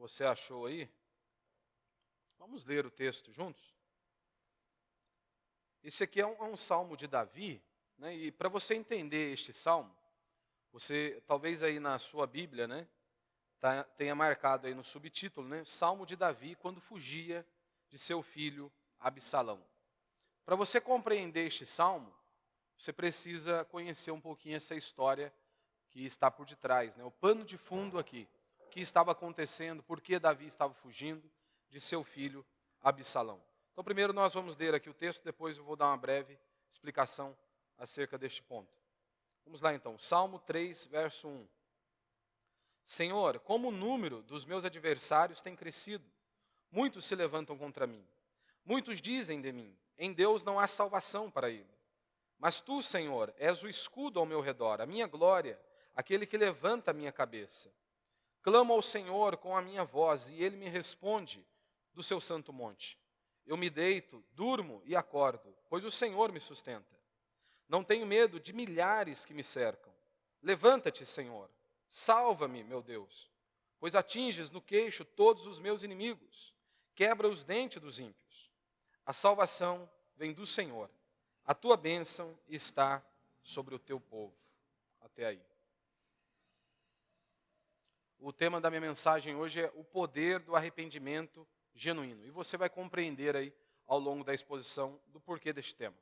você achou aí, vamos ler o texto juntos? Esse aqui é um salmo de Davi, né? E para você entender este salmo, você talvez aí na sua Bíblia, né, tenha marcado aí no subtítulo, né, Salmo de Davi quando fugia de seu filho Absalão. Para você compreender este salmo, você precisa conhecer um pouquinho essa história que está por detrás, né? O pano de fundo aqui, o que estava acontecendo, por que Davi estava fugindo de seu filho Absalão. Então, primeiro nós vamos ler aqui o texto, depois eu vou dar uma breve explicação acerca deste ponto. Vamos lá então, Salmo 3, verso 1. Senhor, como o número dos meus adversários tem crescido, muitos se levantam contra mim. Muitos dizem de mim, em Deus não há salvação para ele. Mas tu, Senhor, és o escudo ao meu redor, a minha glória, aquele que levanta a minha cabeça. Clamo ao Senhor com a minha voz, e ele me responde do seu santo monte. Eu me deito, durmo e acordo, pois o Senhor me sustenta. Não tenho medo de milhares que me cercam. Levanta-te, Senhor, salva-me, meu Deus, pois atinges no queixo todos os meus inimigos. Quebra os dentes dos ímpios. A salvação vem do Senhor. A tua bênção está sobre o teu povo. Até aí. O tema da minha mensagem hoje é o poder do arrependimento genuíno. E você vai compreender aí, ao longo da exposição, do porquê deste tema.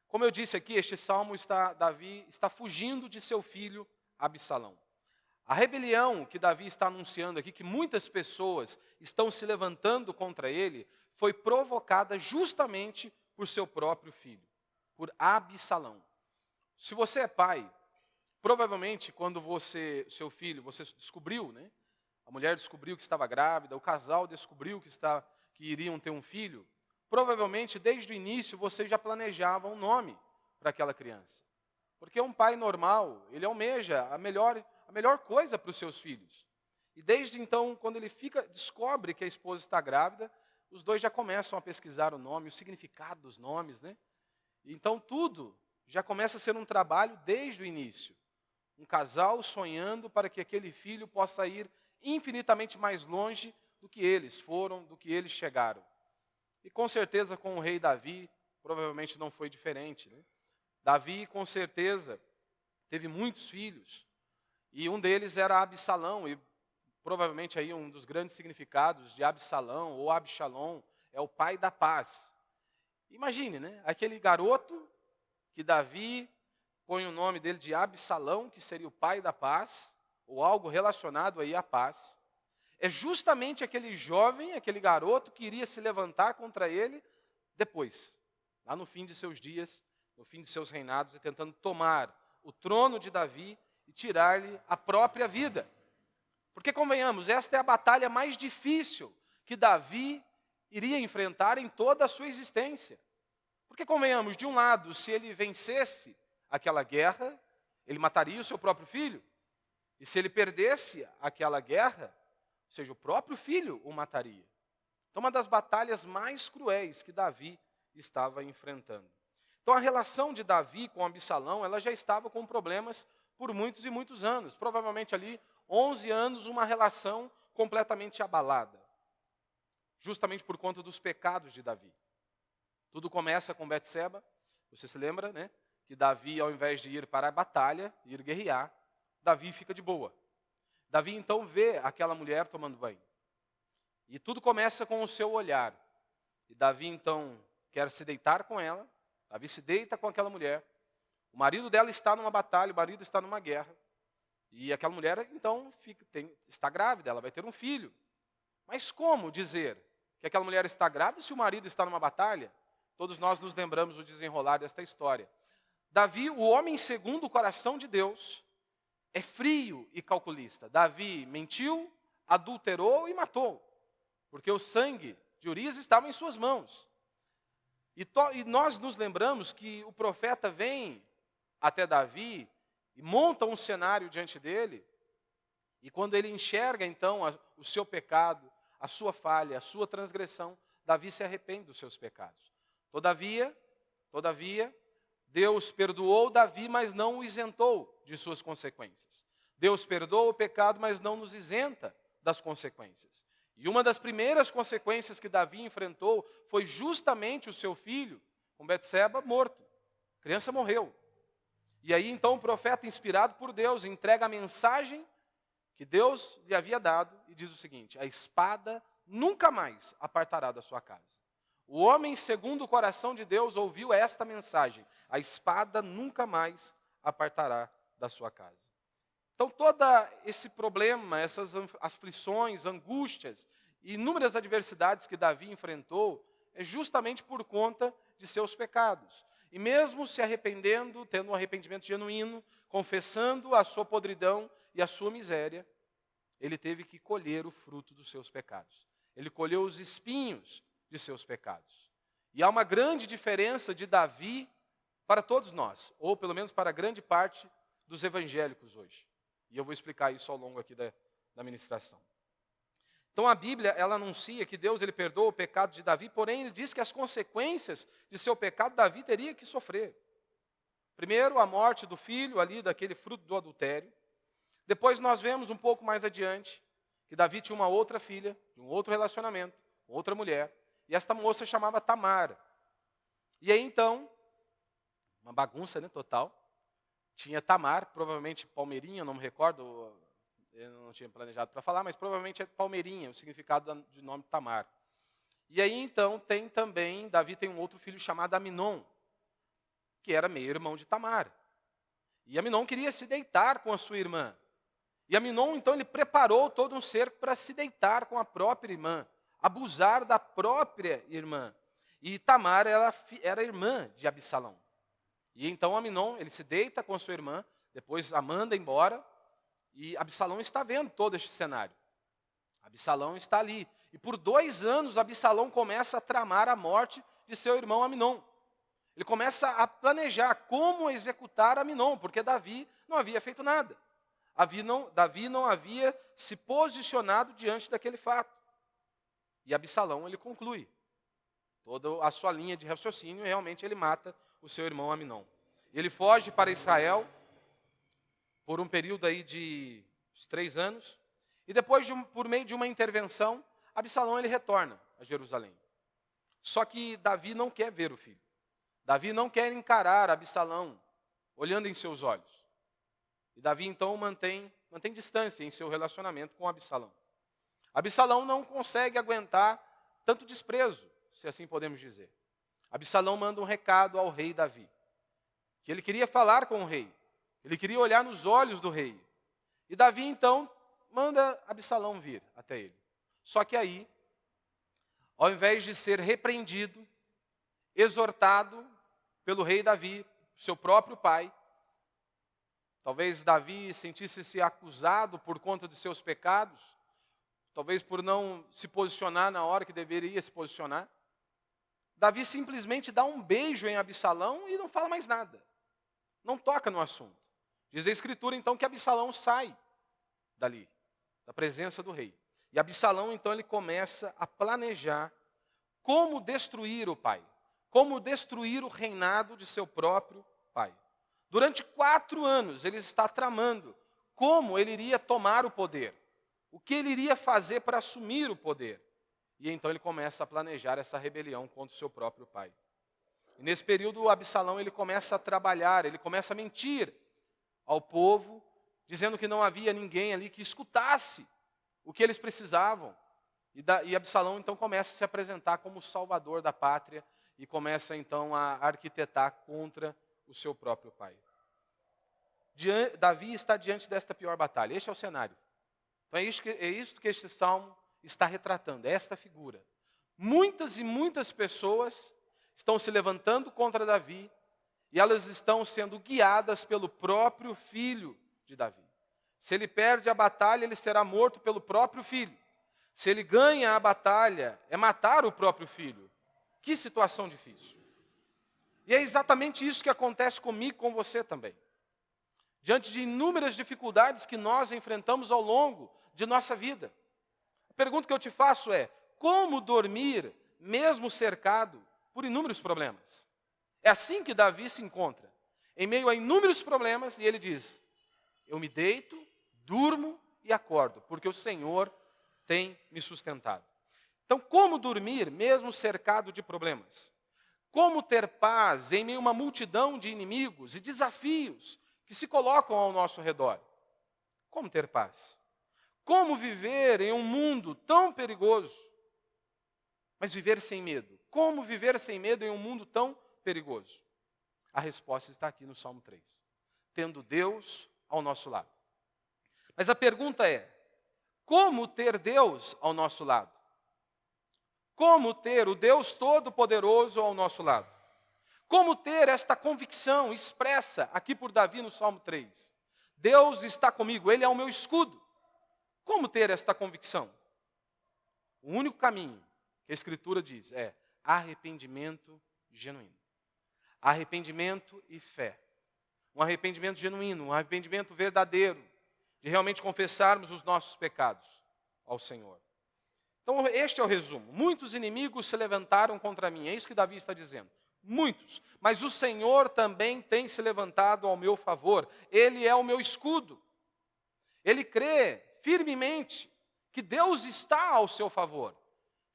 Como eu disse aqui, este salmo Davi está fugindo de seu filho Absalão. A rebelião que Davi está anunciando aqui, que muitas pessoas estão se levantando contra ele, foi provocada justamente por seu próprio filho, por Absalão. Se você é pai, provavelmente quando seu filho, você descobriu, né? A mulher descobriu que estava grávida, o casal descobriu que iriam ter um filho, provavelmente desde o início você já planejava um nome para aquela criança. Porque um pai normal, ele almeja a melhor coisa para os seus filhos. E desde então, quando ele descobre que a esposa está grávida, os dois já começam a pesquisar o nome, o significado dos nomes, né? Então tudo já começa a ser um trabalho desde o início. Um casal sonhando para que aquele filho possa ir infinitamente mais longe do que eles foram, do que eles chegaram. E com certeza com o rei Davi, provavelmente não foi diferente, né? Davi, com certeza, teve muitos filhos. E um deles era Absalão, e provavelmente aí um dos grandes significados de Absalão ou Absalom é o pai da paz. Imagine, né? Aquele garoto que Davi põe o nome dele de Absalão, que seria o pai da paz, ou algo relacionado aí à paz. É justamente aquele jovem, aquele garoto que iria se levantar contra ele depois, lá no fim de seus dias, no fim de seus reinados, e tentando tomar o trono de Davi e tirar-lhe a própria vida. Porque, convenhamos, esta é a batalha mais difícil que Davi iria enfrentar em toda a sua existência. Porque, convenhamos, de um lado, se ele vencesse aquela guerra, ele mataria o seu próprio filho. E se ele perdesse aquela guerra, ou seja, o próprio filho o mataria. Então, uma das batalhas mais cruéis que Davi estava enfrentando. Então, a relação de Davi com Absalão, ela já estava com problemas por muitos e muitos anos. Provavelmente ali, 11 anos, uma relação completamente abalada. Justamente por conta dos pecados de Davi. Tudo começa com Betseba. Você se lembra, né? Que Davi, ao invés de ir para a batalha, ir guerrear, Davi fica de boa. Davi, então, vê aquela mulher tomando banho. E tudo começa com o seu olhar. E Davi, então, quer se deitar com ela. Davi se deita com aquela mulher. O marido dela está numa batalha, o marido está numa guerra. E aquela mulher, então, está grávida, ela vai ter um filho. Mas como dizer que aquela mulher está grávida se o marido está numa batalha? Todos nós nos lembramos do desenrolar desta história. Davi, o homem segundo o coração de Deus, é frio e calculista. Davi mentiu, adulterou e matou. Porque o sangue de Urias estava em suas mãos. E nós nos lembramos que o profeta vem até Davi e monta um cenário diante dele. E quando ele enxerga, então, o seu pecado, a sua falha, a sua transgressão, Davi se arrepende dos seus pecados. Todavia, Deus perdoou Davi, mas não o isentou de suas consequências. Deus perdoa o pecado, mas não nos isenta das consequências. E uma das primeiras consequências que Davi enfrentou foi justamente o seu filho, com Betseba, morto. A criança morreu. E aí então o profeta, inspirado por Deus, entrega a mensagem que Deus lhe havia dado e diz o seguinte: a espada nunca mais apartará da sua casa. O homem, segundo o coração de Deus, ouviu esta mensagem: a espada nunca mais apartará da sua casa. Então, todo esse problema, essas aflições, angústias e inúmeras adversidades que Davi enfrentou, é justamente por conta de seus pecados. E mesmo se arrependendo, tendo um arrependimento genuíno, confessando a sua podridão e a sua miséria, ele teve que colher o fruto dos seus pecados. Ele colheu os espinhos de seus pecados. E há uma grande diferença de Davi para todos nós, ou pelo menos para grande parte dos evangélicos hoje. E eu vou explicar isso ao longo aqui da ministração. Então a Bíblia, ela anuncia que Deus ele perdoa o pecado de Davi, porém ele diz que as consequências de seu pecado Davi teria que sofrer. Primeiro, a morte do filho ali, daquele fruto do adultério. Depois nós vemos um pouco mais adiante que Davi tinha uma outra filha, de um outro relacionamento, com outra mulher, e esta moça chamava Tamar. E aí então, uma bagunça, né, total. Tinha Tamar, provavelmente Palmeirinha, não me recordo, eu não tinha planejado para falar, mas provavelmente é Palmeirinha, o significado de nome Tamar. E aí então tem também, Davi tem um outro filho chamado Aminon, que era meio-irmão de Tamar. E Aminon queria se deitar com a sua irmã. E Aminon então ele preparou todo um cerco para se deitar com a própria irmã, abusar da própria irmã. E Tamar era irmã de Absalão. E então Aminon, ele se deita com a sua irmã, depois a manda embora, e Absalão está vendo todo este cenário. Absalão está ali. E por 2 anos, Absalão começa a tramar a morte de seu irmão Aminon. Ele começa a planejar como executar Aminon, porque Davi não havia feito nada. Davi não havia se posicionado diante daquele fato. E Absalão, ele conclui toda a sua linha de raciocínio, e realmente ele mata o seu irmão Aminon. Ele foge para Israel por um período aí de 3 anos, e depois, por meio de uma intervenção, Absalão ele retorna a Jerusalém. Só que Davi não quer ver o filho. Davi não quer encarar Absalão olhando em seus olhos. E Davi então mantém distância em seu relacionamento com Absalão. Absalão não consegue aguentar tanto desprezo, se assim podemos dizer. Absalão manda um recado ao rei Davi, que ele queria falar com o rei, ele queria olhar nos olhos do rei. E Davi então manda Absalão vir até ele. Só que aí, ao invés de ser repreendido, exortado pelo rei Davi, seu próprio pai, talvez Davi sentisse-se acusado por conta de seus pecados, talvez por não se posicionar na hora que deveria se posicionar, Davi simplesmente dá um beijo em Absalão e não fala mais nada. Não toca no assunto. Diz a Escritura, então, que Absalão sai dali, da presença do rei. E Absalão, então, ele começa a planejar como destruir o pai, como destruir o reinado de seu próprio pai. Durante 4 anos, ele está tramando como ele iria tomar o poder, o que ele iria fazer para assumir o poder. E então ele começa a planejar essa rebelião contra o seu próprio pai. E nesse período, o Absalão ele começa a trabalhar, ele começa a mentir ao povo, dizendo que não havia ninguém ali que escutasse o que eles precisavam. E Absalão então começa a se apresentar como o salvador da pátria e começa então a arquitetar contra o seu próprio pai. Davi está diante desta pior batalha. Este é o cenário. Então é isso que este salmo está retratando, é esta figura. Muitas e muitas pessoas estão se levantando contra Davi e elas estão sendo guiadas pelo próprio filho de Davi. Se ele perde a batalha, ele será morto pelo próprio filho. Se ele ganha a batalha, é matar o próprio filho. Que situação difícil. E é exatamente isso que acontece comigo e com você também. Diante de inúmeras dificuldades que nós enfrentamos ao longo de nossa vida. A pergunta que eu te faço é, como dormir mesmo cercado por inúmeros problemas? É assim que Davi se encontra, em meio a inúmeros problemas, e ele diz, eu me deito, durmo e acordo, porque o Senhor tem me sustentado. Então, como dormir mesmo cercado de problemas? Como ter paz em meio a uma multidão de inimigos e desafios que se colocam ao nosso redor? Como ter paz? Como viver em um mundo tão perigoso, mas viver sem medo? Como viver sem medo em um mundo tão perigoso? A resposta está aqui no Salmo 3. Tendo Deus ao nosso lado. Mas a pergunta é, como ter Deus ao nosso lado? Como ter o Deus Todo-Poderoso ao nosso lado? Como ter esta convicção expressa aqui por Davi no Salmo 3? Deus está comigo, Ele é o meu escudo. Como ter esta convicção? O único caminho que a Escritura diz é arrependimento genuíno. Arrependimento e fé. Um arrependimento genuíno, um arrependimento verdadeiro, de realmente confessarmos os nossos pecados ao Senhor. Então, este é o resumo. Muitos inimigos se levantaram contra mim. É isso que Davi está dizendo. Muitos. Mas o Senhor também tem se levantado ao meu favor. Ele é o meu escudo. Ele crê firmemente que Deus está ao seu favor.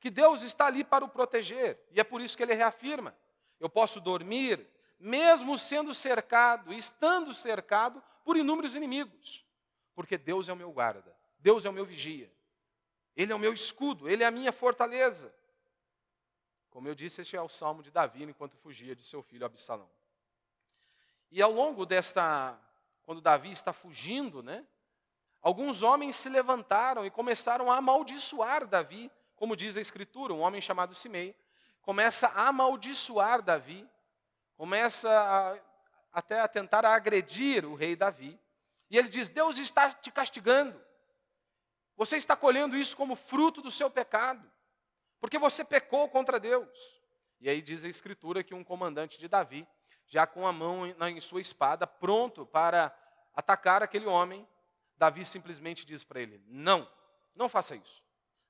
Que Deus está ali para o proteger. E é por isso que ele reafirma. Eu posso dormir, mesmo sendo cercado, estando cercado por inúmeros inimigos. Porque Deus é o meu guarda. Deus é o meu vigia. Ele é o meu escudo, Ele é a minha fortaleza. Como eu disse, este é o salmo de Davi, enquanto fugia de seu filho Absalão. E ao longo quando Davi está fugindo, alguns homens se levantaram e começaram a amaldiçoar Davi, como diz a Escritura, um homem chamado Simei, começa a amaldiçoar Davi, começa até a tentar agredir o rei Davi, e ele diz, Deus está te castigando. Você está colhendo isso como fruto do seu pecado, porque você pecou contra Deus. E aí diz a Escritura que um comandante de Davi, já com a mão em sua espada, pronto para atacar aquele homem, Davi simplesmente diz para ele, não faça isso.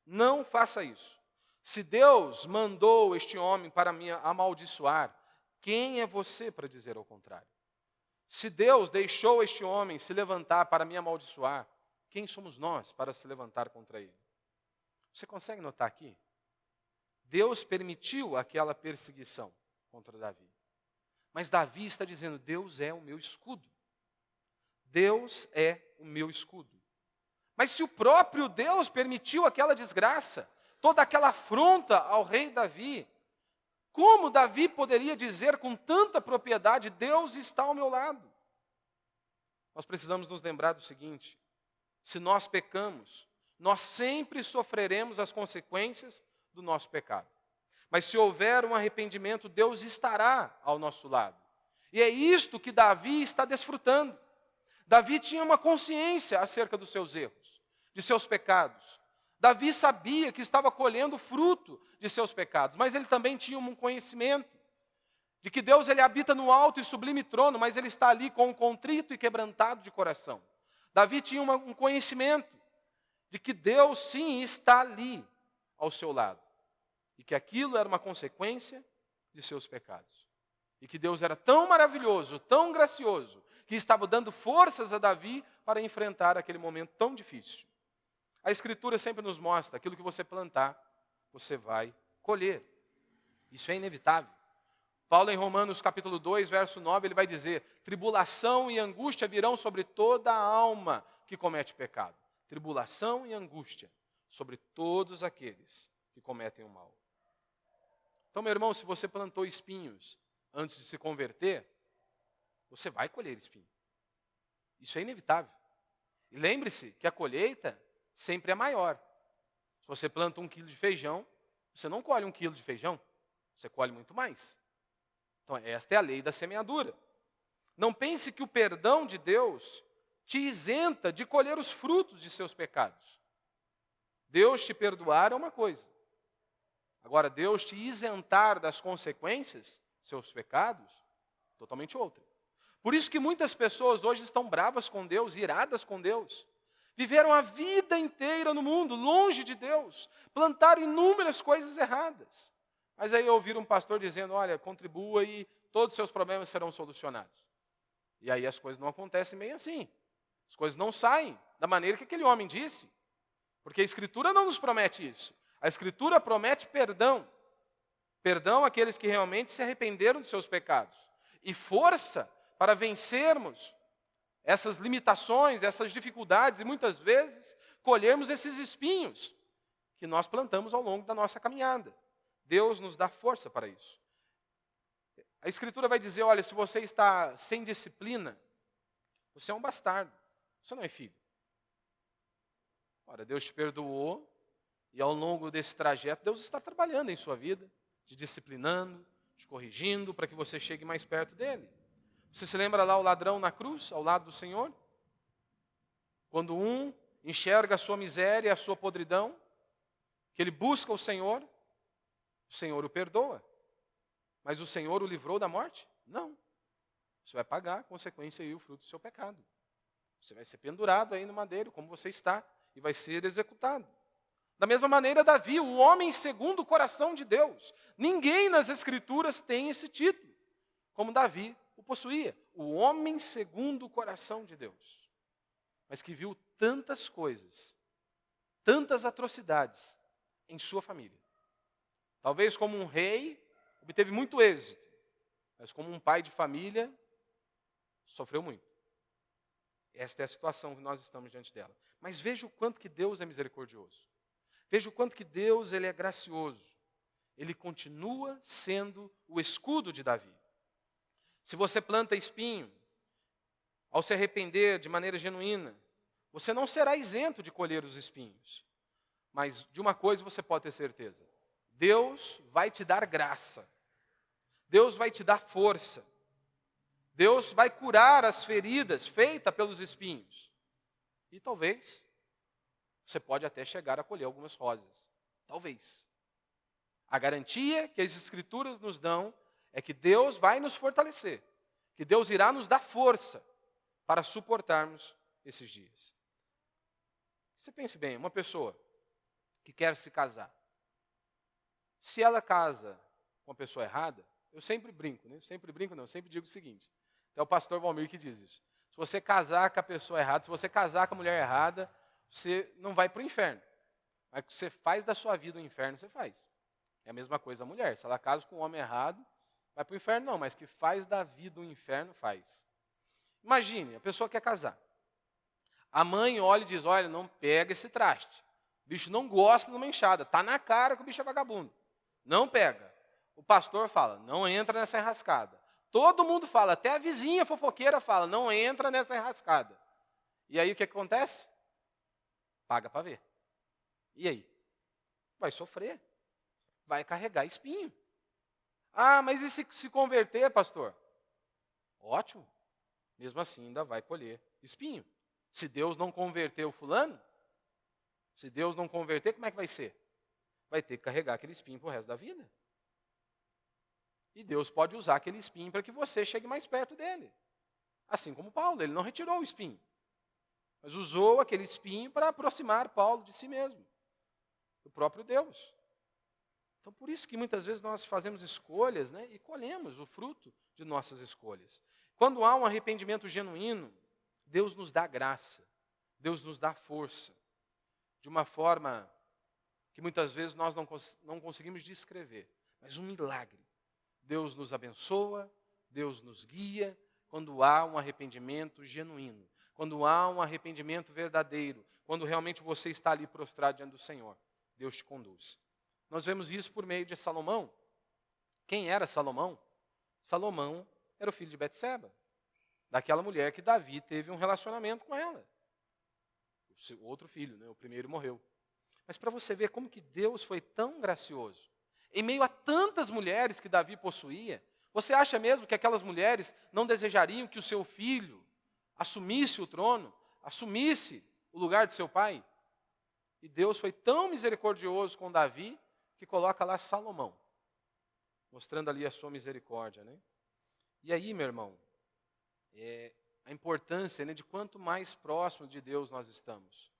Não faça isso. Se Deus mandou este homem para me amaldiçoar, quem é você para dizer ao contrário? Se Deus deixou este homem se levantar para me amaldiçoar, quem somos nós para se levantar contra ele? Você consegue notar aqui? Deus permitiu aquela perseguição contra Davi. Mas Davi está dizendo, Deus é o meu escudo. Deus é o meu escudo. Mas se o próprio Deus permitiu aquela desgraça, toda aquela afronta ao rei Davi, como Davi poderia dizer com tanta propriedade, Deus está ao meu lado? Nós precisamos nos lembrar do seguinte, se nós pecamos, nós sempre sofreremos as consequências do nosso pecado. Mas se houver um arrependimento, Deus estará ao nosso lado. E é isto que Davi está desfrutando. Davi tinha uma consciência acerca dos seus erros, de seus pecados. Davi sabia que estava colhendo fruto de seus pecados, mas ele também tinha um conhecimento de que Deus ele habita no alto e sublime trono, mas ele está ali com um contrito e quebrantado de coração. Davi tinha um conhecimento de que Deus sim está ali ao seu lado. E que aquilo era uma consequência de seus pecados. E que Deus era tão maravilhoso, tão gracioso, que estava dando forças a Davi para enfrentar aquele momento tão difícil. A Escritura sempre nos mostra, aquilo que você plantar, você vai colher. Isso é inevitável. Paulo em Romanos capítulo 2, verso 9, ele vai dizer, tribulação e angústia virão sobre toda a alma que comete pecado. Tribulação e angústia sobre todos aqueles que cometem o mal. Então, meu irmão, se você plantou espinhos antes de se converter, você vai colher espinho. Isso é inevitável. E lembre-se que a colheita sempre é maior. Se você planta 1 quilo de feijão, você não colhe 1 quilo de feijão, você colhe muito mais. Então, esta é a lei da semeadura. Não pense que o perdão de Deus te isenta de colher os frutos de seus pecados. Deus te perdoar é uma coisa. Agora, Deus te isentar das consequências, seus pecados, totalmente outra. Por isso que muitas pessoas hoje estão bravas com Deus, iradas com Deus. Viveram a vida inteira no mundo, longe de Deus. Plantaram inúmeras coisas erradas. Mas aí ouviram um pastor dizendo, olha, contribua e todos os seus problemas serão solucionados. E aí as coisas não acontecem bem assim. As coisas não saem da maneira que aquele homem disse. Porque a Escritura não nos promete isso. A Escritura promete perdão. Perdão àqueles que realmente se arrependeram dos seus pecados. E força para vencermos essas limitações, essas dificuldades e muitas vezes colhermos esses espinhos que nós plantamos ao longo da nossa caminhada. Deus nos dá força para isso. A Escritura vai dizer, olha, se você está sem disciplina, você é um bastardo, você não é filho. Ora, Deus te perdoou e ao longo desse trajeto, Deus está trabalhando em sua vida, te disciplinando, te corrigindo para que você chegue mais perto dele. Você se lembra lá o ladrão na cruz, ao lado do Senhor? Quando um enxerga a sua miséria e a sua podridão, que ele busca o Senhor o perdoa. Mas o Senhor o livrou da morte? Não. Você vai pagar a consequência e o fruto do seu pecado. Você vai ser pendurado aí no madeiro, como você está, e vai ser executado. Da mesma maneira, Davi, o homem segundo o coração de Deus. Ninguém nas Escrituras tem esse título, como Davi o possuía. O homem segundo o coração de Deus. Mas que viu tantas coisas, tantas atrocidades em sua família. Talvez como um rei, obteve muito êxito, mas como um pai de família, sofreu muito. Esta é a situação que nós estamos diante dela. Mas veja o quanto que Deus é misericordioso. Veja o quanto que Deus ele é gracioso. Ele continua sendo o escudo de Davi. Se você planta espinho, ao se arrepender de maneira genuína, você não será isento de colher os espinhos. Mas de uma coisa você pode ter certeza. Deus vai te dar graça. Deus vai te dar força. Deus vai curar as feridas feitas pelos espinhos. E talvez você pode até chegar a colher algumas rosas. Talvez. A garantia que as Escrituras nos dão é que Deus vai nos fortalecer. Que Deus irá nos dar força para suportarmos esses dias. Você pense bem, uma pessoa que quer se casar. Se ela casa com a pessoa errada, eu sempre brinco, né? Sempre digo o seguinte. É o pastor Valmir que diz isso. Se você casar com a pessoa errada, se você casar com a mulher errada, você não vai para o inferno. Mas o que você faz da sua vida o inferno, você faz. É a mesma coisa a mulher. Se ela casa com um homem errado, vai para o inferno não, mas que faz da vida o inferno, faz. Imagine, a pessoa quer casar. A mãe olha e diz, olha, não pega esse traste. O bicho não gosta de uma enxada. Está na cara que o bicho é vagabundo. Não pega. O pastor fala, não entra nessa enrascada. Todo mundo fala, até a vizinha fofoqueira fala, não entra nessa enrascada. E aí o que acontece? Paga para ver. E aí? Vai sofrer. Vai carregar espinho. Ah, mas e se converter, pastor? Ótimo. Mesmo assim ainda vai colher espinho. Se Deus não converter o fulano, se Deus não converter, como é que vai ser? Vai ter que carregar aquele espinho para o resto da vida. E Deus pode usar aquele espinho para que você chegue mais perto dele. Assim como Paulo, ele não retirou o espinho. Mas usou aquele espinho para aproximar Paulo de si mesmo. Do próprio Deus. Então, por isso que muitas vezes nós fazemos escolhas, né, e colhemos o fruto de nossas escolhas. Quando há um arrependimento genuíno, Deus nos dá graça. Deus nos dá força. De uma forma que muitas vezes nós não conseguimos descrever. Mas um milagre. Deus nos abençoa, Deus nos guia, quando há um arrependimento genuíno, quando há um arrependimento verdadeiro, quando realmente você está ali prostrado diante do Senhor, Deus te conduz. Nós vemos isso por meio de Salomão. Quem era Salomão? Salomão era o filho de Betseba, daquela mulher que Davi teve um relacionamento com ela. O outro filho, né? O primeiro morreu. Mas para você ver como que Deus foi tão gracioso, em meio a tantas mulheres que Davi possuía, você acha mesmo que aquelas mulheres não desejariam que o seu filho assumisse o trono, assumisse o lugar de seu pai? E Deus foi tão misericordioso com Davi, que coloca lá Salomão, mostrando ali a sua misericórdia, né? E aí, meu irmão, a importância, né, de quanto mais próximo de Deus nós estamos.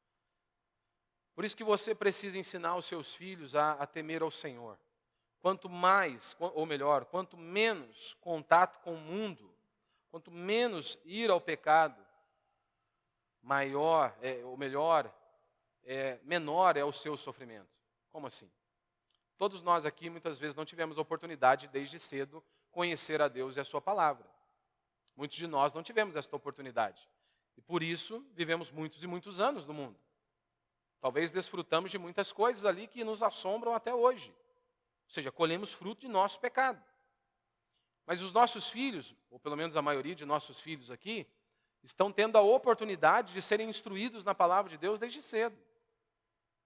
Por isso que você precisa ensinar os seus filhos a temer ao Senhor. Quanto mais, ou melhor, quanto menos contato com o mundo, quanto menos ir ao pecado, melhor menor é o seu sofrimento. Como assim? Todos nós aqui, muitas vezes, não tivemos a oportunidade, desde cedo, conhecer a Deus e a sua palavra. Muitos de nós não tivemos esta oportunidade. E por isso, vivemos muitos e muitos anos no mundo. Talvez desfrutamos de muitas coisas ali que nos assombram até hoje. Ou seja, colhemos fruto de nosso pecado. Mas os nossos filhos, ou pelo menos a maioria de nossos filhos aqui, estão tendo a oportunidade de serem instruídos na palavra de Deus desde cedo.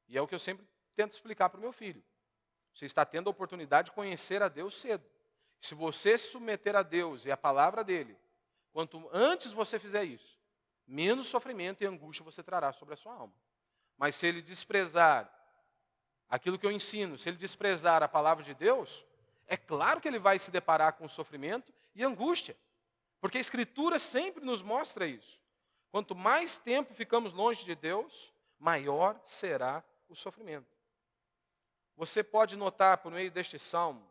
E é o que eu sempre tento explicar para o meu filho. Você está tendo a oportunidade de conhecer a Deus cedo. Se você se submeter a Deus e a palavra dele, quanto antes você fizer isso, menos sofrimento e angústia você trará sobre a sua alma. Mas se ele desprezar aquilo que eu ensino, se ele desprezar a palavra de Deus, é claro que ele vai se deparar com sofrimento e angústia. Porque a Escritura sempre nos mostra isso. Quanto mais tempo ficamos longe de Deus, maior será o sofrimento. Você pode notar, por meio deste salmo,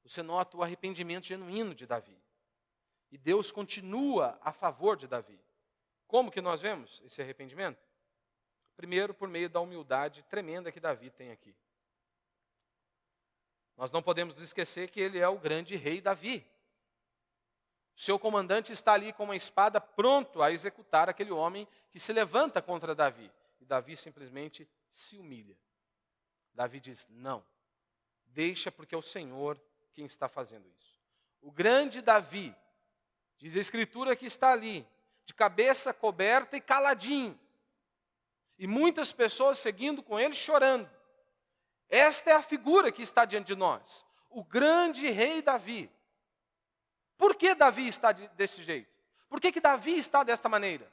você nota o arrependimento genuíno de Davi. E Deus continua a favor de Davi. Como que nós vemos esse arrependimento? Primeiro, por meio da humildade tremenda que Davi tem aqui. Nós não podemos esquecer que ele é o grande rei Davi. O seu comandante está ali com uma espada pronto a executar aquele homem que se levanta contra Davi. E Davi simplesmente se humilha. Davi diz, não, deixa porque é o Senhor quem está fazendo isso. O grande Davi, diz a Escritura que está ali, de cabeça coberta e caladinho. E muitas pessoas seguindo com ele, chorando. Esta é a figura que está diante de nós. O grande rei Davi. Por que Davi está desse jeito? Por que Davi está desta maneira?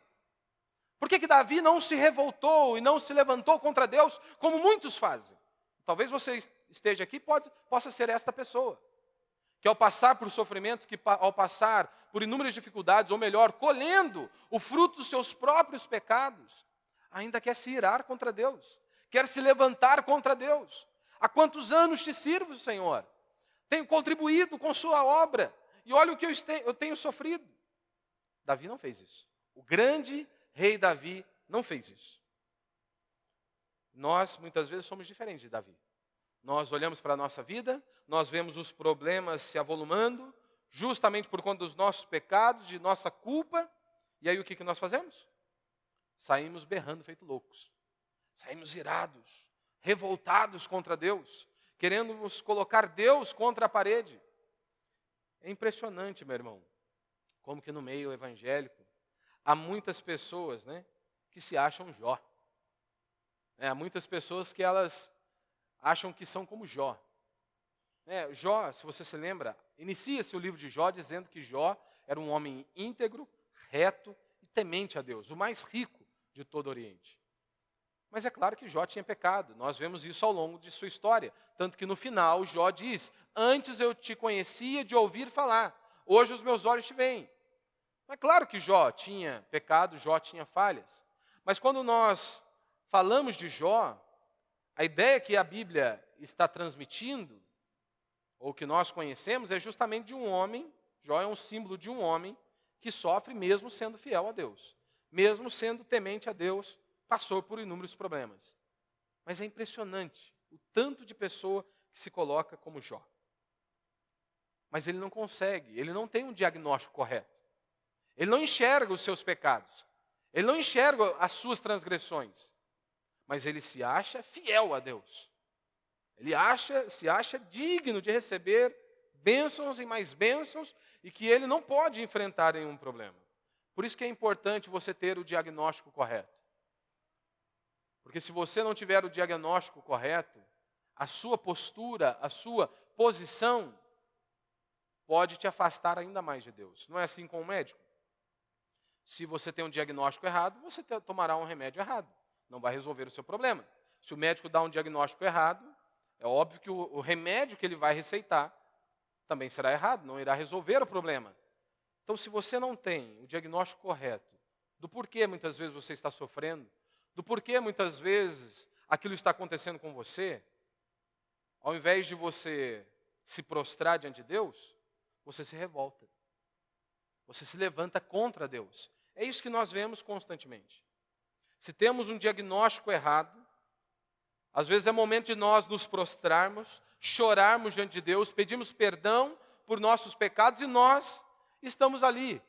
Por que Davi não se revoltou e não se levantou contra Deus, como muitos fazem? Talvez você esteja aqui, possa ser esta pessoa. Que ao passar por sofrimentos, que ao passar por inúmeras dificuldades, ou melhor, colhendo o fruto dos seus próprios pecados, ainda quer se irar contra Deus, quer se levantar contra Deus. Há quantos anos te sirvo, Senhor? Tenho contribuído com sua obra, e olha o que eu tenho sofrido. Davi não fez isso. O grande rei Davi não fez isso. Nós, muitas vezes, somos diferentes de Davi. Nós olhamos para a nossa vida, nós vemos os problemas se avolumando, justamente por conta dos nossos pecados, de nossa culpa, e aí o que nós fazemos? Saímos berrando feito loucos. Saímos irados, revoltados contra Deus, querendo nos colocar Deus contra a parede. É impressionante, meu irmão, como que no meio evangélico há muitas pessoas, que se acham Jó. Há muitas pessoas que elas acham que são como Jó. Jó, se você se lembra, inicia-se o livro de Jó dizendo que Jó era um homem íntegro, reto e temente a Deus, o mais rico de todo o Oriente. Mas é claro que Jó tinha pecado, nós vemos isso ao longo de sua história. Tanto que no final Jó diz, antes eu te conhecia de ouvir falar, hoje os meus olhos te veem. É claro que Jó tinha pecado, Jó tinha falhas. Mas quando nós falamos de Jó, a ideia que a Bíblia está transmitindo, ou que nós conhecemos, é justamente de um homem, Jó é um símbolo de um homem que sofre mesmo sendo fiel a Deus. Mesmo sendo temente a Deus, passou por inúmeros problemas. Mas é impressionante o tanto de pessoa que se coloca como Jó. Mas ele não consegue, ele não tem um diagnóstico correto. Ele não enxerga os seus pecados. Ele não enxerga as suas transgressões. Mas ele se acha fiel a Deus. Ele se acha digno de receber bênçãos e mais bênçãos e que ele não pode enfrentar nenhum problema. Por isso que é importante você ter o diagnóstico correto. Porque se você não tiver o diagnóstico correto, a sua postura, a sua posição pode te afastar ainda mais de Deus. Não é assim com o médico? Se você tem um diagnóstico errado, você tomará um remédio errado. Não vai resolver o seu problema. Se o médico dá um diagnóstico errado, é óbvio que o remédio que ele vai receitar também será errado, não irá resolver o problema. Então, se você não tem o diagnóstico correto do porquê muitas vezes você está sofrendo, do porquê muitas vezes aquilo está acontecendo com você, ao invés de você se prostrar diante de Deus, você se revolta. Você se levanta contra Deus. É isso que nós vemos constantemente. Se temos um diagnóstico errado, às vezes é momento de nós nos prostrarmos, chorarmos diante de Deus, pedimos perdão por nossos pecados e nós estamos ali,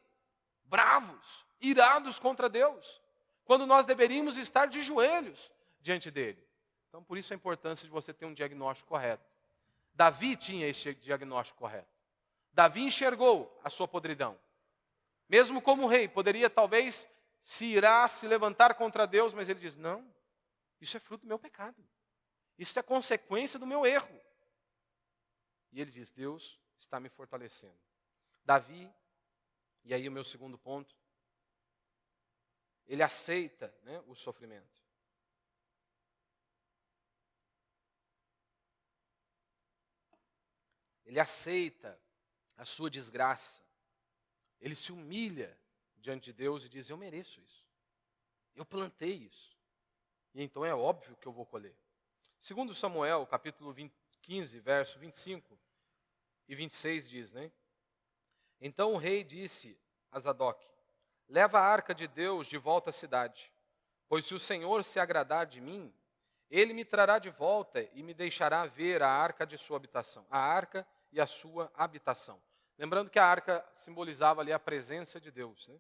bravos, irados contra Deus, quando nós deveríamos estar de joelhos diante dele. Então, por isso a importância de você ter um diagnóstico correto. Davi tinha esse diagnóstico correto. Davi enxergou a sua podridão. Mesmo como rei, poderia talvez se irar, se levantar contra Deus, mas ele diz, não, isso é fruto do meu pecado. Isso é consequência do meu erro. E ele diz, Deus está me fortalecendo. Davi, e aí o meu segundo ponto, ele aceita, né, o sofrimento. Ele aceita a sua desgraça. Ele se humilha diante de Deus e diz, eu mereço isso. Eu plantei isso. E então é óbvio que eu vou colher. Segundo Samuel, capítulo 15, verso 25 e 26 diz, né? Então o rei disse a Zadok, leva a arca de Deus de volta à cidade, pois se o Senhor se agradar de mim, ele me trará de volta e me deixará ver a arca de sua habitação, a arca e a sua habitação. Lembrando que a arca simbolizava ali a presença de Deus, né?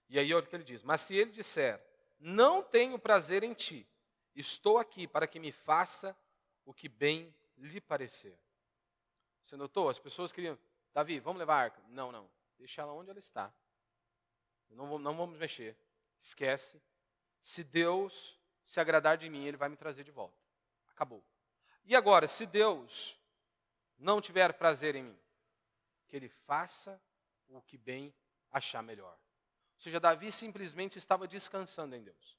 E aí olha o que ele diz, mas se ele disser, não tenho prazer em ti, estou aqui para que me faça o que bem lhe parecer. Você notou? As pessoas queriam, Davi, vamos levar a arca? Não, não, deixa ela onde ela está. Não vamos mexer, esquece. Se Deus se agradar de mim, ele vai me trazer de volta. Acabou. E agora, se Deus não tiver prazer em mim, que ele faça o que bem achar melhor. Ou seja, Davi simplesmente estava descansando em Deus.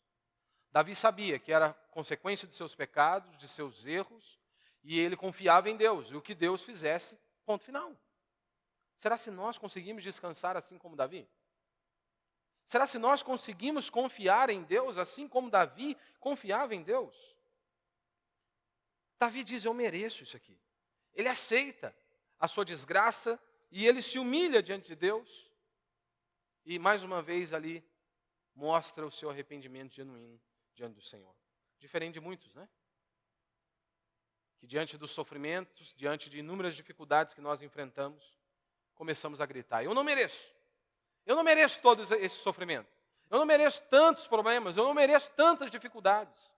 Davi sabia que era consequência de seus pecados, de seus erros, e ele confiava em Deus, e o que Deus fizesse, ponto final. Será se nós conseguimos descansar assim como Davi? Será se nós conseguimos confiar em Deus assim como Davi confiava em Deus? Davi diz, eu mereço isso aqui. Ele aceita a sua desgraça e ele se humilha diante de Deus. E mais uma vez ali mostra o seu arrependimento genuíno diante do Senhor. Diferente de muitos, né? Que diante dos sofrimentos, diante de inúmeras dificuldades que nós enfrentamos, começamos a gritar, eu não mereço. Eu não mereço todo esse sofrimento. Eu não mereço tantos problemas. Eu não mereço tantas dificuldades.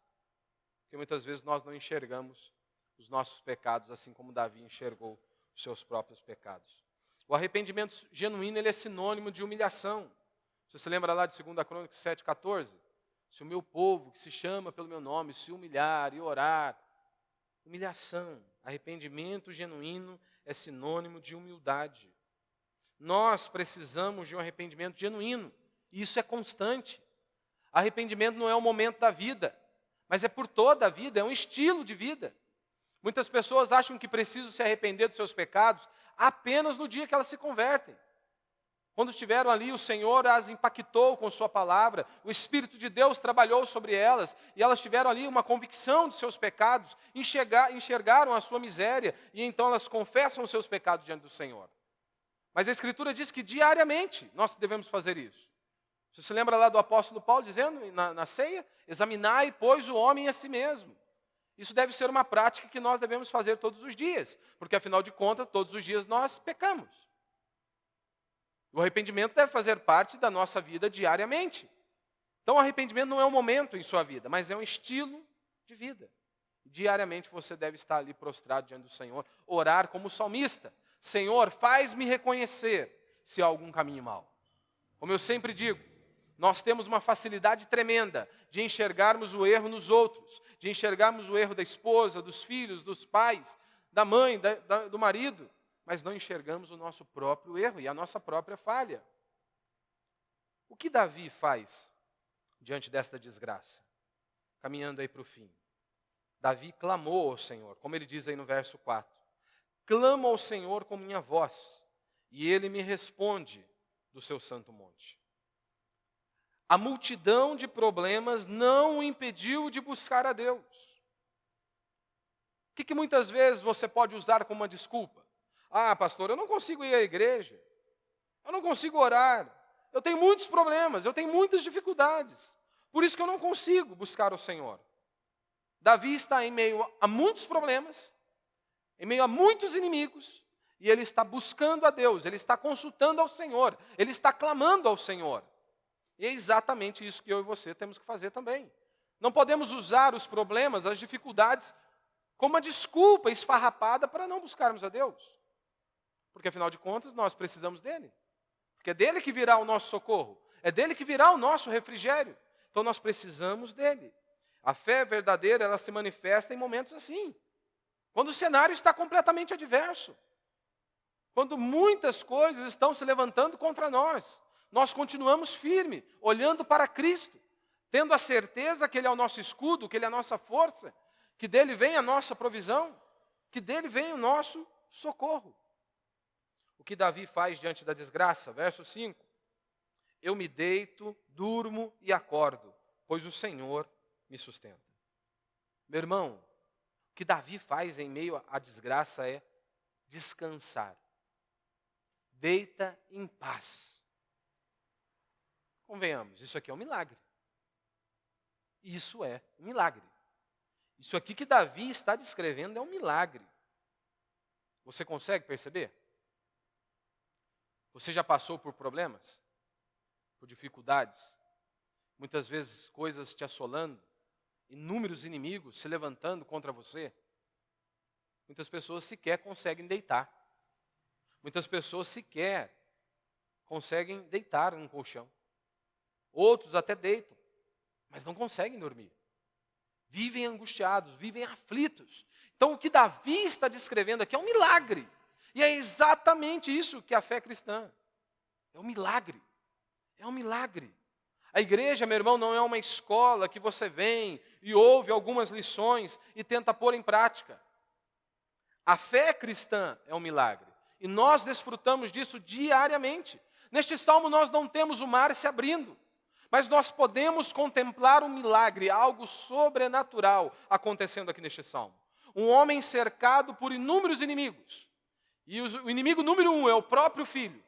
Porque muitas vezes nós não enxergamos os nossos pecados assim como Davi enxergou os seus próprios pecados. O arrependimento genuíno ele é sinônimo de humilhação. Você se lembra lá de 2 Crônicas 7,14? Se o meu povo, que se chama pelo meu nome, se humilhar e orar. Humilhação, arrependimento genuíno é sinônimo de humildade. Nós precisamos de um arrependimento genuíno. E isso é constante. Arrependimento não é um momento da vida, mas é por toda a vida, é um estilo de vida. Muitas pessoas acham que precisam se arrepender dos seus pecados apenas no dia que elas se convertem. Quando estiveram ali, o Senhor as impactou com sua palavra, o Espírito de Deus trabalhou sobre elas, e elas tiveram ali uma convicção de seus pecados, enxergaram a sua miséria, e então elas confessam os seus pecados diante do Senhor. Mas a Escritura diz que diariamente nós devemos fazer isso. Você se lembra lá do apóstolo Paulo dizendo na ceia? Examinai, pois, o homem a si mesmo. Isso deve ser uma prática que nós devemos fazer todos os dias, porque afinal de contas, todos os dias nós pecamos. O arrependimento deve fazer parte da nossa vida diariamente. Então o arrependimento não é um momento em sua vida, mas é um estilo de vida. Diariamente você deve estar ali prostrado diante do Senhor, orar como salmista. Senhor, faz-me reconhecer se há algum caminho mau. Como eu sempre digo, nós temos uma facilidade tremenda de enxergarmos o erro nos outros, de enxergarmos o erro da esposa, dos filhos, dos pais, da mãe, do marido, mas não enxergamos o nosso próprio erro e a nossa própria falha. O que Davi faz diante desta desgraça? Caminhando aí para o fim. Davi clamou ao Senhor, como ele diz aí no verso 4. Clamo ao Senhor com minha voz, e ele me responde do seu santo monte. A multidão de problemas não o impediu de buscar a Deus. O que muitas vezes você pode usar como uma desculpa? Ah, pastor, eu não consigo ir à igreja, eu não consigo orar, eu tenho muitos problemas, eu tenho muitas dificuldades. Por isso que eu não consigo buscar o Senhor. Davi está em meio a muitos problemas, em meio a muitos inimigos, e ele está buscando a Deus, ele está consultando ao Senhor, ele está clamando ao Senhor. E é exatamente isso que eu e você temos que fazer também. Não podemos usar os problemas, as dificuldades, como uma desculpa esfarrapada para não buscarmos a Deus. Porque, afinal de contas, nós precisamos dele. Porque é dele que virá o nosso socorro. É dele que virá o nosso refrigério. Então, nós precisamos dele. A fé verdadeira, ela se manifesta em momentos assim. Quando o cenário está completamente adverso. Quando muitas coisas estão se levantando contra nós. Nós continuamos firmes, olhando para Cristo. Tendo a certeza que Ele é o nosso escudo, que Ele é a nossa força. Que dele vem a nossa provisão. Que dele vem o nosso socorro. O que Davi faz diante da desgraça? Verso 5. Eu me deito, durmo e acordo, pois o Senhor me sustenta. Meu irmão, o que Davi faz em meio à desgraça é descansar. Deita em paz. Convenhamos, isso aqui é um milagre. Isso é um milagre. Isso aqui que Davi está descrevendo é um milagre. Você consegue perceber? Você já passou por problemas? Por dificuldades? Muitas vezes coisas te assolando, inúmeros inimigos se levantando contra você. Muitas pessoas sequer conseguem deitar. Muitas pessoas sequer conseguem deitar num colchão. Outros até deitam, mas não conseguem dormir. Vivem angustiados, vivem aflitos. Então o que Davi está descrevendo aqui é um milagre. E é exatamente isso que é a fé cristã. É um milagre. É um milagre. A igreja, meu irmão, não é uma escola que você vem e ouve algumas lições e tenta pôr em prática. A fé cristã é um milagre. E nós desfrutamos disso diariamente. Neste salmo nós não temos o mar se abrindo, mas nós podemos contemplar um milagre, algo sobrenatural acontecendo aqui neste salmo. Um homem cercado por inúmeros inimigos. E o inimigo número 1 é o próprio filho.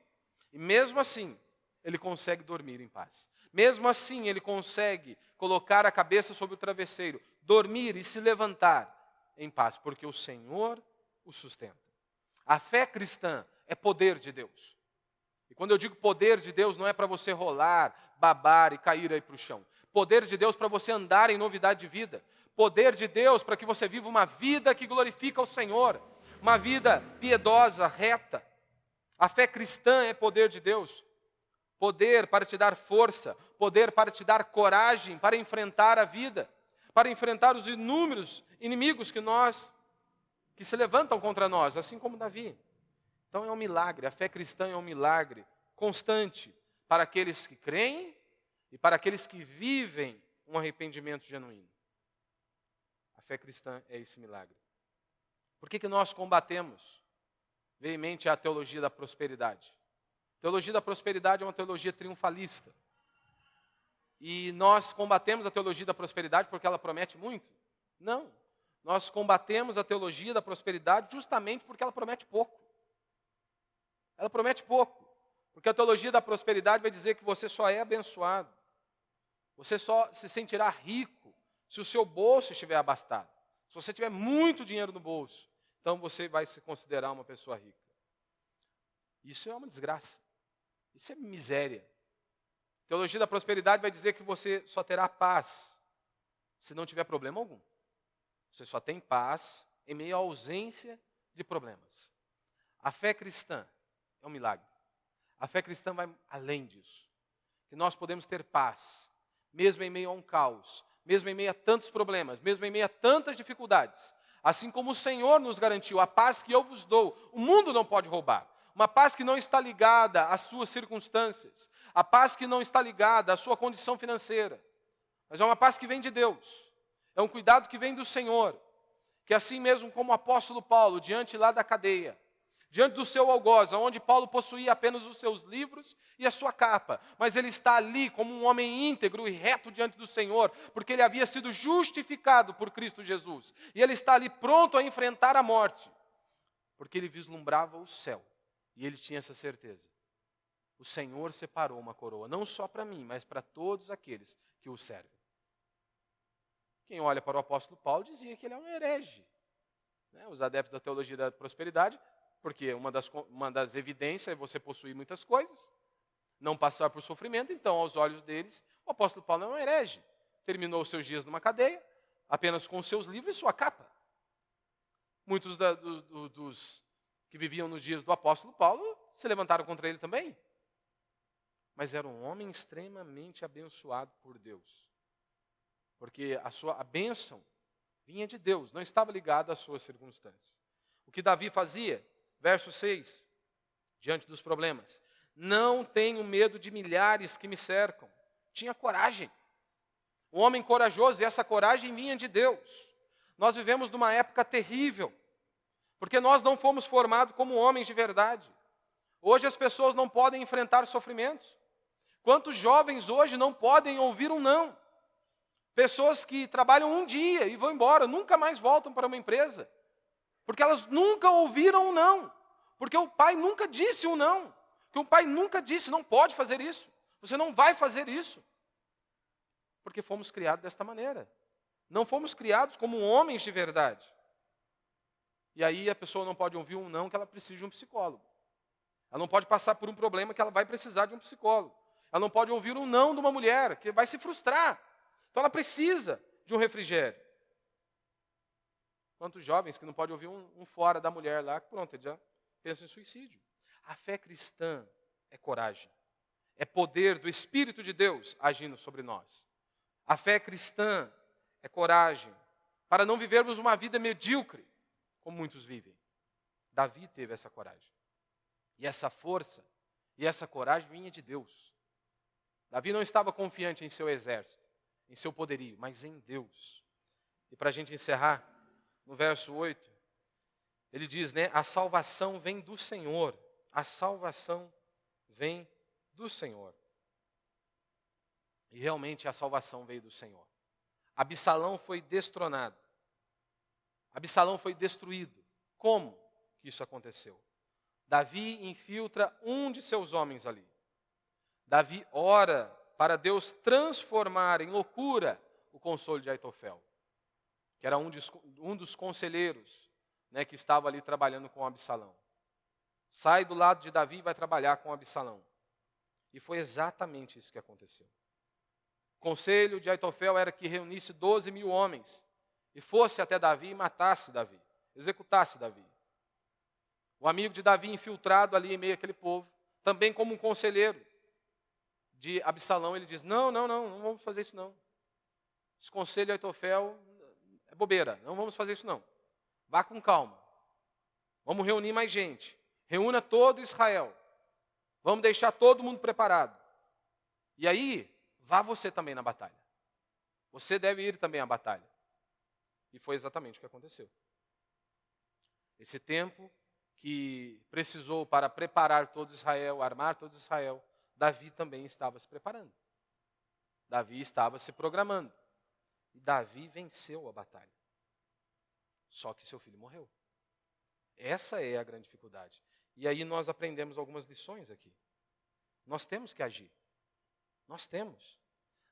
E mesmo assim, ele consegue dormir em paz. Mesmo assim, ele consegue colocar a cabeça sobre o travesseiro, dormir e se levantar em paz, porque o Senhor o sustenta. A fé cristã é poder de Deus. E quando eu digo poder de Deus, não é para você rolar, babar e cair aí para o chão. Poder de Deus para você andar em novidade de vida. Poder de Deus para que você viva uma vida que glorifica o Senhor. Uma vida piedosa, reta. A fé cristã é poder de Deus. Poder para te dar força, poder para te dar coragem para enfrentar a vida, para enfrentar os inúmeros inimigos que se levantam contra nós, assim como Davi. Então é um milagre, a fé cristã é um milagre constante para aqueles que creem e para aqueles que vivem um arrependimento genuíno. A fé cristã é esse milagre. Por que nós combatemos veemente a teologia da prosperidade? A teologia da prosperidade é uma teologia triunfalista. E nós combatemos a teologia da prosperidade porque ela promete muito? Não. Nós combatemos a teologia da prosperidade justamente porque ela promete pouco. Ela promete pouco. Porque a teologia da prosperidade vai dizer que você só é abençoado. Você só se sentirá rico se o seu bolso estiver abastado. Se você tiver muito dinheiro no bolso, então você vai se considerar uma pessoa rica. Isso é uma desgraça. Isso é miséria. A teologia da prosperidade vai dizer que você só terá paz se não tiver problema algum. Você só tem paz em meio à ausência de problemas. A fé cristã é um milagre. A fé cristã vai além disso. Que nós podemos ter paz, mesmo em meio a um caos, mesmo em meio a tantos problemas, mesmo em meio a tantas dificuldades. Assim como o Senhor nos garantiu, a paz que eu vos dou, o mundo não pode roubar. Uma paz que não está ligada às suas circunstâncias. A paz que não está ligada à sua condição financeira. Mas é uma paz que vem de Deus. É um cuidado que vem do Senhor. Que assim mesmo como o apóstolo Paulo, diante lá da cadeia, diante do seu algoz, onde Paulo possuía apenas os seus livros e a sua capa, mas ele está ali como um homem íntegro e reto diante do Senhor, porque ele havia sido justificado por Cristo Jesus. E ele está ali pronto a enfrentar a morte, porque ele vislumbrava o céu. E ele tinha essa certeza. O Senhor separou uma coroa, não só para mim, mas para todos aqueles que o servem. Quem olha para o apóstolo Paulo dizia que ele é um herege. Os adeptos da teologia da prosperidade, porque uma das evidências é você possuir muitas coisas, não passar por sofrimento, então, aos olhos deles, o apóstolo Paulo é um herege. Terminou os seus dias numa cadeia, apenas com os seus livros e sua capa. Muitos dos que viviam nos dias do apóstolo Paulo se levantaram contra ele também. Mas era um homem extremamente abençoado por Deus. Porque a bênção vinha de Deus, não estava ligado às suas circunstâncias. O que Davi fazia? Verso 6, diante dos problemas. Não tenho medo de milhares que me cercam. Tinha coragem. Um homem corajoso, e essa coragem vinha de Deus. Nós vivemos numa época terrível, porque nós não fomos formados como homens de verdade. Hoje as pessoas não podem enfrentar sofrimentos. Quantos jovens hoje não podem ouvir um não? Pessoas que trabalham um dia e vão embora, nunca mais voltam para uma empresa. Porque elas nunca ouviram um não. Porque o pai nunca disse um não. Porque o pai nunca disse, não pode fazer isso. Você não vai fazer isso. Porque fomos criados desta maneira. Não fomos criados como homens de verdade. E aí a pessoa não pode ouvir um não que ela precisa de um psicólogo. Ela não pode passar por um problema que ela vai precisar de um psicólogo. Ela não pode ouvir um não de uma mulher, que vai se frustrar. Então ela precisa de um refrigério. Quantos jovens que não podem ouvir um fora da mulher lá, que pronto, ele já pensa em suicídio. A fé cristã é coragem. É poder do Espírito de Deus agindo sobre nós. A fé cristã é coragem para não vivermos uma vida medíocre, como muitos vivem. Davi teve essa coragem. E essa força e essa coragem vinha de Deus. Davi não estava confiante em seu exército, em seu poderio, mas em Deus. E para a gente encerrar, no verso 8, ele diz, a salvação vem do Senhor. A salvação vem do Senhor. E realmente a salvação veio do Senhor. Absalão foi destronado. Absalão foi destruído. Como que isso aconteceu? Davi infiltra um de seus homens ali. Davi ora para Deus transformar em loucura o consolo de Aitofel, que era um dos conselheiros, que estava ali trabalhando com Absalão. Sai do lado de Davi e vai trabalhar com Absalão. E foi exatamente isso que aconteceu. O conselho de Aitofel era que reunisse 12.000 homens e fosse até Davi e matasse Davi, executasse Davi. O amigo de Davi infiltrado ali em meio àquele povo, também como um conselheiro de Absalão, ele diz, não vamos fazer isso não. Esse conselho de Aitofel é bobeira, não vamos fazer isso não. Vá com calma. Vamos reunir mais gente. Reúna todo Israel. Vamos deixar todo mundo preparado. E aí, vá você também na batalha. Você deve ir também à batalha. E foi exatamente o que aconteceu. Esse tempo que precisou para preparar todo Israel, armar todo Israel, Davi também estava se preparando. Davi estava se programando. E Davi venceu a batalha. Só que seu filho morreu. Essa é a grande dificuldade. E aí nós aprendemos algumas lições aqui. Nós temos que agir. Nós temos.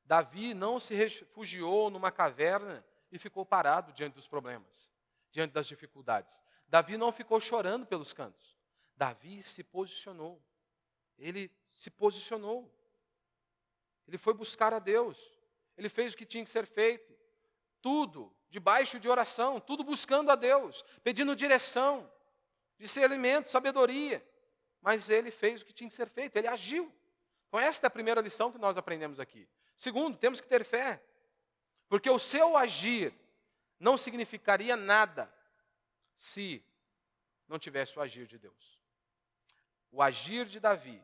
Davi não se refugiou numa caverna e ficou parado diante dos problemas, diante das dificuldades. Davi não ficou chorando pelos cantos. Davi se posicionou. Ele se posicionou. Ele foi buscar a Deus. Ele fez o que tinha que ser feito. Tudo debaixo de oração, tudo buscando a Deus, pedindo direção, discernimento, sabedoria. Mas ele fez o que tinha que ser feito, ele agiu. Então esta é a primeira lição que nós aprendemos aqui. Segundo, temos que ter fé. Porque o seu agir não significaria nada se não tivesse o agir de Deus. O agir de Davi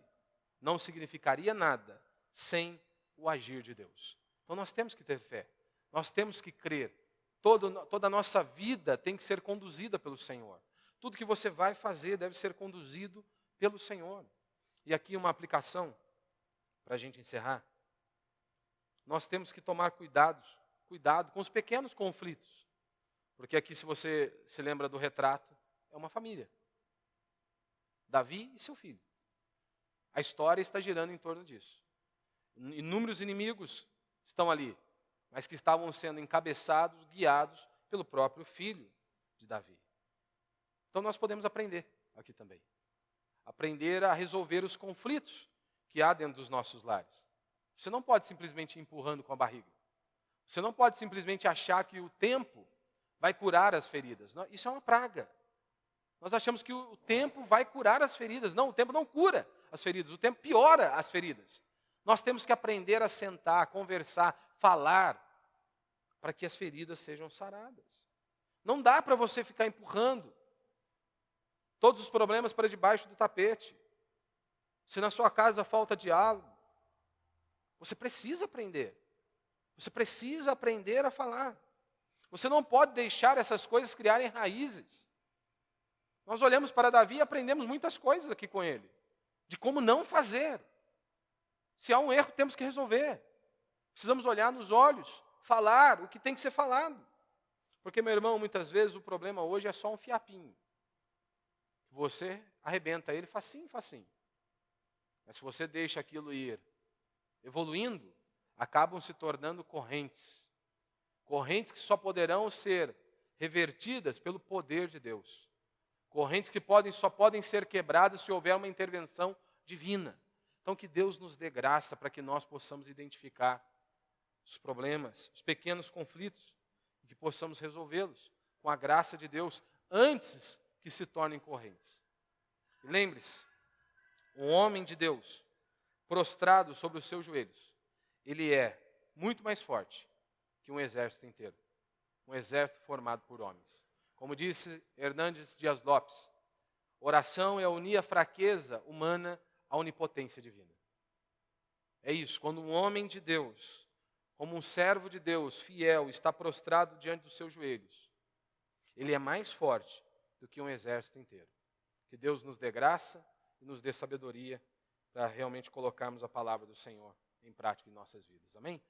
não significaria nada sem o agir de Deus. Então nós temos que ter fé. Nós temos que crer. Toda a nossa vida tem que ser conduzida pelo Senhor. Tudo que você vai fazer deve ser conduzido pelo Senhor. E aqui uma aplicação, para a gente encerrar. Nós temos que tomar cuidado com os pequenos conflitos. Porque aqui, se você se lembra do retrato, é uma família. Davi e seu filho. A história está girando em torno disso. Inúmeros inimigos estão ali, mas que estavam sendo encabeçados, guiados pelo próprio filho de Davi. Então nós podemos aprender aqui também. Aprender a resolver os conflitos que há dentro dos nossos lares. Você não pode simplesmente ir empurrando com a barriga. Você não pode simplesmente achar que o tempo vai curar as feridas. Não, isso é uma praga. Nós achamos que o tempo vai curar as feridas. Não, o tempo não cura as feridas. O tempo piora as feridas. Nós temos que aprender a sentar, conversar, falar, para que as feridas sejam saradas. Não dá para você ficar empurrando todos os problemas para debaixo do tapete. Se na sua casa falta diálogo, você precisa aprender. Você precisa aprender a falar. Você não pode deixar essas coisas criarem raízes. Nós olhamos para Davi e aprendemos muitas coisas aqui com ele. De como não fazer. Se há um erro, temos que resolver. Precisamos olhar nos olhos, falar o que tem que ser falado. Porque, meu irmão, muitas vezes o problema hoje é só um fiapinho. Você arrebenta ele facinho, facinho. Mas se você deixa aquilo ir evoluindo, acabam se tornando correntes. Correntes que só poderão ser revertidas pelo poder de Deus. Correntes que só podem ser quebradas se houver uma intervenção divina. Então que Deus nos dê graça para que nós possamos identificar os problemas, os pequenos conflitos, e que possamos resolvê-los com a graça de Deus antes que se tornem correntes. E lembre-se, um homem de Deus, prostrado sobre os seus joelhos, ele é muito mais forte que um exército inteiro. Um exército formado por homens. Como disse Hernandes Dias Lopes, oração é unir a fraqueza humana à onipotência divina. É isso, quando um homem de Deus, como um servo de Deus, fiel, está prostrado diante dos seus joelhos, ele é mais forte do que um exército inteiro. Que Deus nos dê graça e nos dê sabedoria para realmente colocarmos a palavra do Senhor em prática em nossas vidas. Amém?